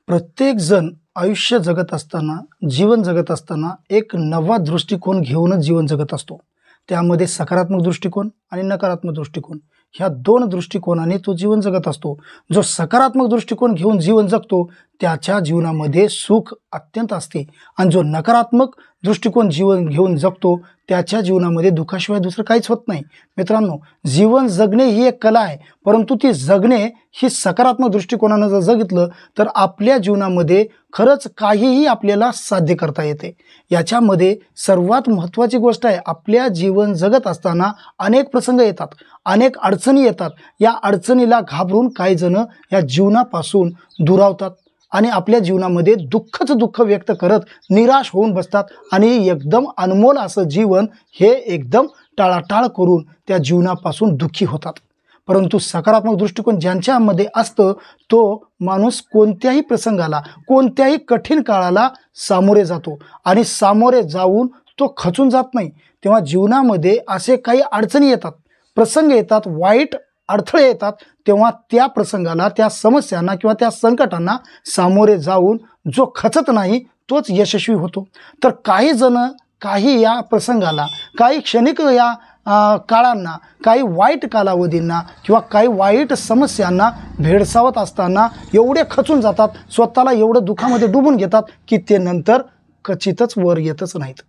प्रत्येक जण आयुष्य जगत असताना, जीवन जगत असताना एक नवा दृष्टिकोन घेऊनच जीवन जगत असतो. त्यामध्ये सकारात्मक दृष्टिकोन आणि नकारात्मक दृष्टिकोन ह्या दोन दृष्टिकोनाने तो जीवन जगत असतो. जो सकारात्मक दृष्टिकोन घेऊन जीवन जगतो त्याच्या जीवनामध्ये सुख अत्यंत असते आणि जो नकारात्मक दृष्टिकोन जीवन घेऊन जगतो त्याच्या जीवनामध्ये दुःखाशिवाय दुसरं काहीच होत नाही. मित्रांनो, जीवन जगणे ही एक कला आहे, परंतु ती जगणे ही सकारात्मक दृष्टिकोनानं जर जगितलं तर आपल्या जीवनामध्ये खरंच काहीही आपल्याला साध्य करता येते. याच्यामध्ये सर्वात महत्त्वाची गोष्ट आहे, आपल्या जीवन जगत असताना अनेक प्रसंग येतात, अनेक अडचणी येतात. या अडचणीला घाबरून काही जण या जीवनापासून दुरावतात आणि आपल्या जीवनामध्ये दुःखच दुःख व्यक्त करत निराश होऊन बसतात आणि एकदम अनमोल असं जीवन हे एकदम टाळाटाळ करून त्या जीवनापासून दुःखी होतात. परंतु सकारात्मक दृष्टिकोन ज्यांच्यामध्ये असतं तो माणूस कोणत्याही प्रसंगाला, कोणत्याही कठीण काळाला सामोरे जातो आणि सामोरे जाऊन तो खचून जात नाही. तेव्हा जीवनामध्ये असे काही अडचणी येतात, प्रसंग येतात, वाईट अडथळे येतात, तेव्हा त्या प्रसंगाला, त्या समस्यांना किंवा त्या संकटांना सामोरे जाऊन जो खचत नाही तोच यशस्वी होतो. तर काही जण काही या प्रसंगाला, काही क्षणिक या काळांना, काही वाईट कालावधींना किंवा काही वाईट समस्यांना भेडसावत असताना एवढे खचून जातात, स्वतःला एवढं दुःखामध्ये डुबून घेतात की ते नंतर क्वचितच वर येतच नाहीत.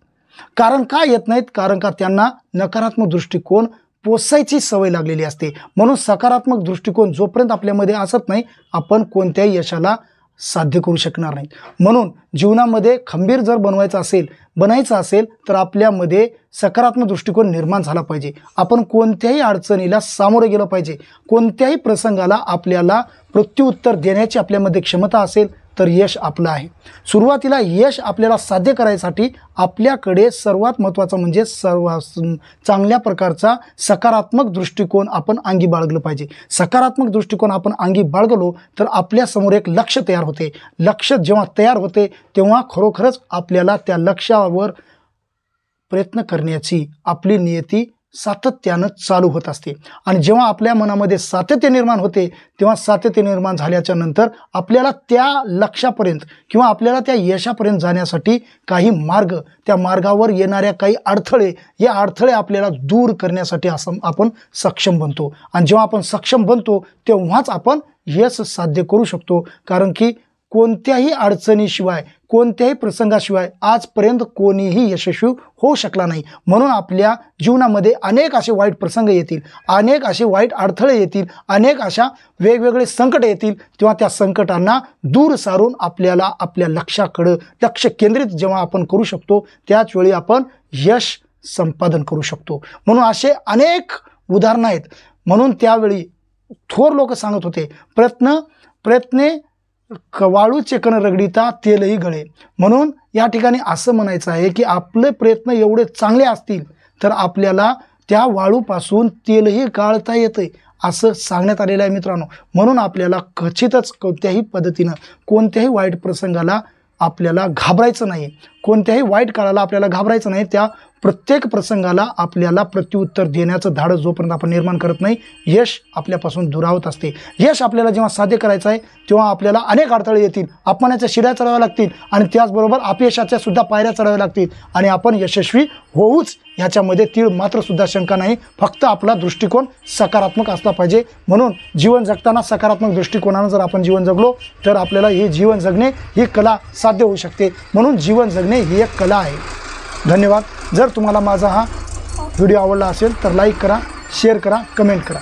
कारण का येत नाहीत? कारण का त्यांना नकारात्मक दृष्टिकोन पोसायची सवय लागलेली असते. म्हणून सकारात्मक दृष्टिकोन जोपर्यंत आपल्यामध्ये असत नाही आपण कोणत्याही यशाला साध्य करू शकणार नाही. म्हणून जीवनामध्ये खंबीर जर बनायचं असेल तर आपल्यामध्ये सकारात्मक दृष्टिकोन निर्माण झाला पाहिजे. आपण कोणत्याही अडचणीला सामोरे गेलं पाहिजे. कोणत्याही प्रसंगाला आपल्याला प्रत्युत्तर देण्याची आपल्यामध्ये क्षमता असेल तर यश आपलं आहे. सुरुवातीला यश आपल्याला साध्य करायसाठी आपल्याकडे सर्वात महत्त्वाचं म्हणजे चांगल्या प्रकारचा सकारात्मक दृष्टिकोन आपण अंगी बाळगलं पाहिजे. सकारात्मक दृष्टिकोन आपण अंगी बाळगलो तर आपल्यासमोर एक लक्ष तयार होते. लक्ष जेव्हा तयार होते तेव्हा खरोखरच आपल्याला त्या लक्ष्यावर प्रयत्न करण्याची आपली नियती सातत्यानं चालू होत असते. आणि जेव्हा आपल्या मनामध्ये सातत्य निर्माण होते तेव्हा सातत्य निर्माण झाल्याच्या नंतर आपल्याला त्या लक्ष्यापर्यंत किंवा आपल्याला त्या यशापर्यंत जाण्यासाठी काही मार्ग, त्या मार्गावर येणाऱ्या काही अडथळे, या अडथळे आपल्याला दूर करण्यासाठी आपण सक्षम बनतो. आणि जेव्हा आपण सक्षम बनतो तेव्हाच आपण यश साध्य करू शकतो. कारण की कोणत्याही अडचणीशिवाय, कोणत्याही प्रसंगाशिवाय आजपर्यंत कोणीही यशस्वी होऊ शकला नाही. म्हणून आपल्या जीवनामध्ये अनेक असे वाईट प्रसंग येतील, अनेक असे वाईट अडथळे येतील, अनेक अशा वेगवेगळे संकट येतील. तेव्हा त्या संकटांना दूर सारून आपल्याला आपल्या लक्ष्याकडं लक्ष केंद्रित जेव्हा आपण करू शकतो त्याच वेळी आपण यश संपादन करू शकतो. म्हणून असे अनेक उदाहरणं आहेत. म्हणून त्यावेळी थोर लोक सांगत होते, प्रयत्ने वाळूचे कण रगडिता तेलही गळे. म्हणून या ठिकाणी असं म्हणायचं आहे की आपले प्रयत्न एवढे चांगले असतील तर आपल्याला त्या वाळूपासून तेलही गाळता येतं असं सांगण्यात आलेलं आहे मित्रांनो. म्हणून आपल्याला खचितच कोणत्याही पद्धतीनं कोणत्याही वाईट प्रसंगाला आपल्याला घाबरायचं नाही, कोणत्याही वाईट काळाला आपल्याला घाबरायचं नाही. त्या प्रत्येक प्रसंगाला आपल्याला प्रत्युत्तर देण्याचं धाडस जोपर्यंत आपण निर्माण करत नाही यश आपल्यापासून दुरावत असते. यश आपल्याला जेव्हा साध्य करायचं आहे तेव्हा आपल्याला अनेक अडथळे येतील, अपमानाच्या शिड्या चढाव्या लागतील आणि त्याचबरोबर अपयशाच्या सुद्धा पायऱ्या चढाव्या लागतील आणि आपण यशस्वी होऊच ह्याच्यामध्ये तीळ मात्र सुद्धा शंका नाही. फक्त आपला दृष्टिकोन सकारात्मक असला पाहिजे. म्हणून जीवन जगताना सकारात्मक दृष्टिकोनानं जर आपण जीवन जगलो तर आपल्याला हे जीवन जगणे ही कला साध्य होऊ शकते. म्हणून जीवन जगणे ही एक कला आहे. धन्यवाद. जर तुम्हाला माझा हा व्हिडिओ आवडला असेल तर लाईक करा, शेअर करा, कमेंट करा.